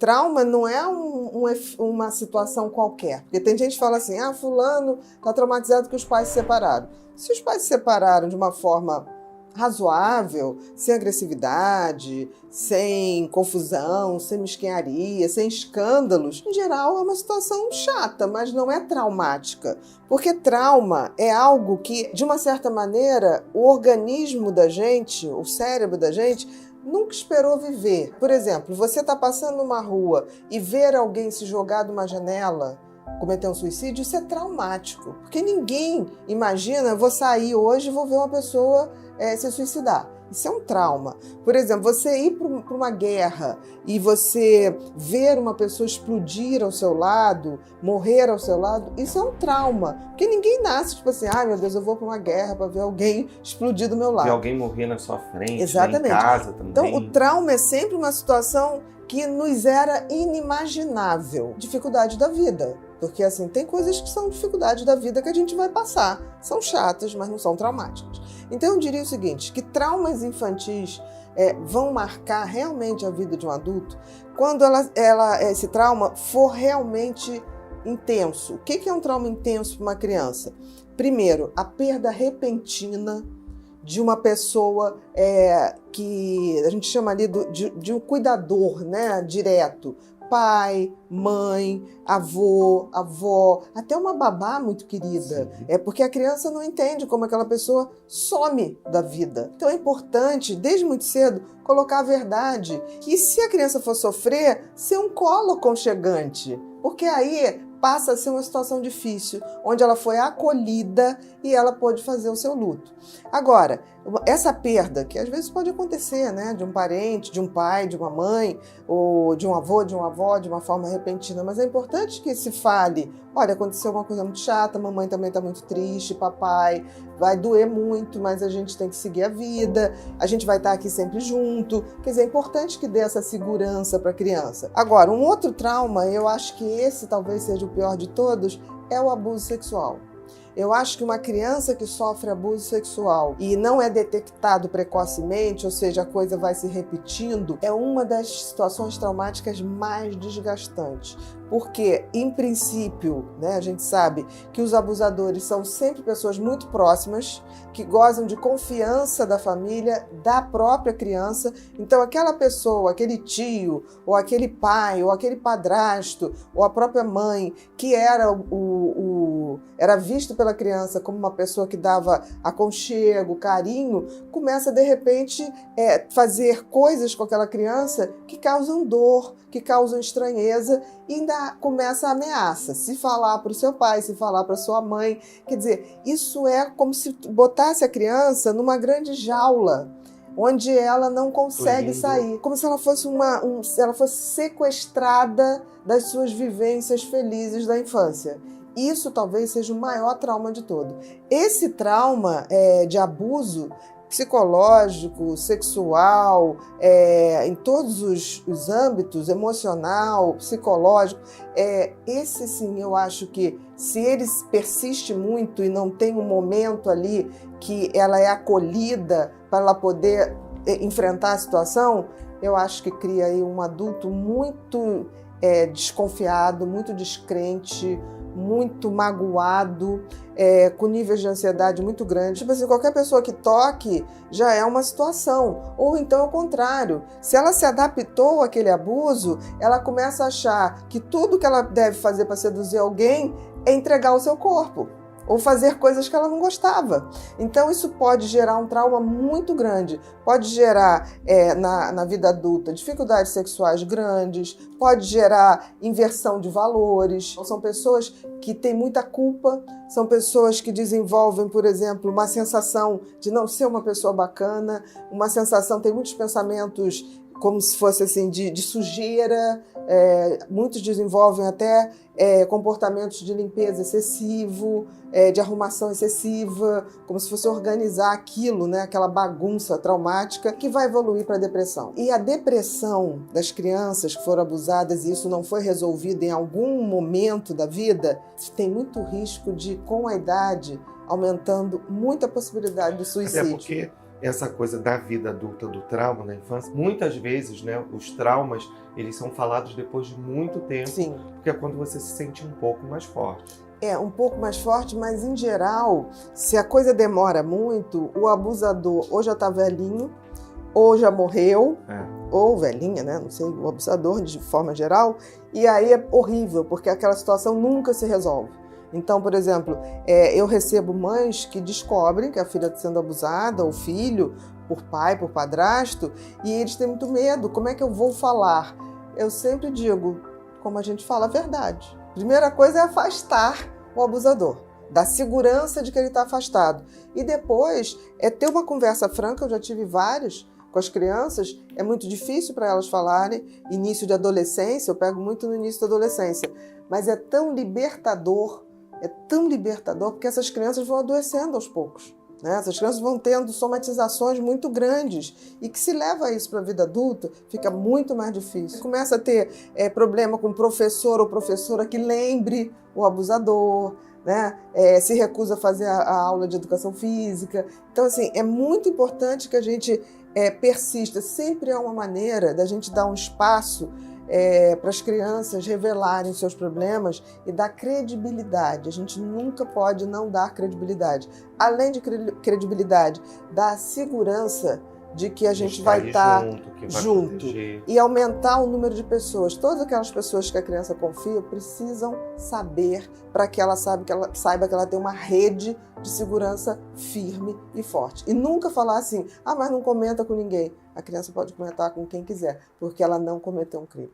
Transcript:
trauma não é uma situação qualquer. Porque tem gente que fala assim, fulano está traumatizado porque os pais se separaram. Se os pais se separaram de uma forma razoável, sem agressividade, sem confusão, sem mesquinharia, sem escândalos, em geral é uma situação chata, mas não é traumática. Porque trauma é algo que, de uma certa maneira, o organismo da gente, o cérebro da gente, nunca esperou viver. Por exemplo, você está passando numa rua e ver alguém se jogar de uma janela, cometer um suicídio, isso é traumático. Porque ninguém imagina, vou sair hoje e vou ver uma pessoa se suicidar. Isso é um trauma. Por exemplo, você ir para uma guerra e você ver uma pessoa explodir ao seu lado, morrer ao seu lado, isso é um trauma. Porque ninguém nasce tipo assim, meu Deus, eu vou para uma guerra para ver alguém explodir do meu lado. Ver alguém morrer na sua frente, exatamente. Em casa também. Então, o trauma é sempre uma situação que nos era inimaginável. Dificuldade da vida. Porque, assim, tem coisas que são dificuldades da vida que a gente vai passar. São chatas, mas não são traumáticas. Então, eu diria o seguinte, que traumas infantis vão marcar realmente a vida de um adulto quando esse trauma for realmente intenso. O que é um trauma intenso para uma criança? Primeiro, a perda repentina de uma pessoa que a gente chama ali de um cuidador, né, direto. Pai, mãe, avô, avó, até uma babá muito querida. Sim. Porque a criança não entende como aquela pessoa some da vida. Então é importante, desde muito cedo, colocar a verdade. E se a criança for sofrer, ser um colo aconchegante. Porque aí passa a ser uma situação difícil, onde ela foi acolhida e ela pôde fazer o seu luto. Agora, essa perda, que às vezes pode acontecer, né, de um parente, de um pai, de uma mãe, ou de um avô, de uma avó, de uma forma repentina, mas é importante que se fale, olha, aconteceu uma coisa muito chata, mamãe também está muito triste, papai, vai doer muito, mas a gente tem que seguir a vida, a gente vai estar aqui sempre junto. Quer dizer, é importante que dê essa segurança para a criança. Agora, um outro trauma, eu acho que esse talvez seja o pior de todos, é o abuso sexual. Eu acho que uma criança que sofre abuso sexual e não é detectado precocemente, ou seja, a coisa vai se repetindo, é uma das situações traumáticas mais desgastantes. Porque, em princípio, né, a gente sabe que os abusadores são sempre pessoas muito próximas, que gozam de confiança da família, da própria criança. Então, aquela pessoa, aquele tio, ou aquele pai, ou aquele padrasto, ou a própria mãe, que era visto pela criança como uma pessoa que dava aconchego, carinho, começa, de repente, fazer coisas com aquela criança que causam dor, que causam estranheza, e ainda começa a ameaça. Se falar para o seu pai, se falar para sua mãe. Quer dizer, isso é como se botasse a criança numa grande jaula, onde ela não consegue sair. Como se ela fosse ela fosse sequestrada das suas vivências felizes da infância. Isso talvez seja o maior trauma de todo. Esse trauma de abuso psicológico, sexual, em todos os âmbitos, emocional, psicológico, esse sim, eu acho que se ele persiste muito e não tem um momento ali que ela é acolhida para ela poder enfrentar a situação, eu acho que cria aí um adulto muito desconfiado, muito descrente, muito magoado, com níveis de ansiedade muito grandes. Tipo assim, qualquer pessoa que toque já é uma situação. Ou então, ao contrário, se ela se adaptou àquele abuso, ela começa a achar que tudo que ela deve fazer para seduzir alguém é entregar o seu corpo, ou fazer coisas que ela não gostava. Então isso pode gerar um trauma muito grande, pode gerar na vida adulta dificuldades sexuais grandes, pode gerar inversão de valores. São pessoas que têm muita culpa, são pessoas que desenvolvem, por exemplo, uma sensação de não ser uma pessoa bacana, uma sensação, tem muitos pensamentos como se fosse assim de sujeira, muitos desenvolvem até comportamentos de limpeza excessivo, de arrumação excessiva, como se fosse organizar aquilo, né, aquela bagunça traumática que vai evoluir para a depressão. E a depressão das crianças que foram abusadas e isso não foi resolvido em algum momento da vida, tem muito risco de, com a idade, aumentando muita possibilidade de suicídio. Até porque essa coisa da vida adulta, do trauma na infância, muitas vezes, né, os traumas, eles são falados depois de muito tempo, Sim. porque é quando você se sente um pouco mais forte. É, um pouco mais forte, mas em geral, se a coisa demora muito, o abusador ou já tá velhinho, ou já morreu, ou velhinha, né? Não sei, o abusador de forma geral, e aí é horrível, porque aquela situação nunca se resolve. Então, por exemplo, eu recebo mães que descobrem que a filha está sendo abusada, o filho, por pai, por padrasto, e eles têm muito medo. Como é que eu vou falar? Eu sempre digo, como a gente fala a verdade. Primeira coisa é afastar o abusador, da segurança de que ele está afastado. E depois é ter uma conversa franca, eu já tive várias com as crianças, é muito difícil para elas falarem, início de adolescência, eu pego muito no início da adolescência, mas é tão libertador, porque essas crianças vão adoecendo aos poucos. Né? Essas crianças vão tendo somatizações muito grandes e que se leva isso para a vida adulta, fica muito mais difícil. Começa a ter problema com professor ou professora que lembre o abusador, né? Se recusa a fazer a aula de educação física. Então, assim, é muito importante que a gente persista. Sempre há uma maneira da gente dar um espaço para as crianças revelarem seus problemas e dar credibilidade. A gente nunca pode não dar credibilidade. Além de credibilidade, dar segurança de que a gente vai estar junto e aumentar o número de pessoas. Todas aquelas pessoas que a criança confia precisam saber, para que ela saiba que ela tem uma rede de segurança firme e forte. E nunca falar assim, mas não comenta com ninguém. A criança pode comentar com quem quiser, porque ela não cometeu um crime.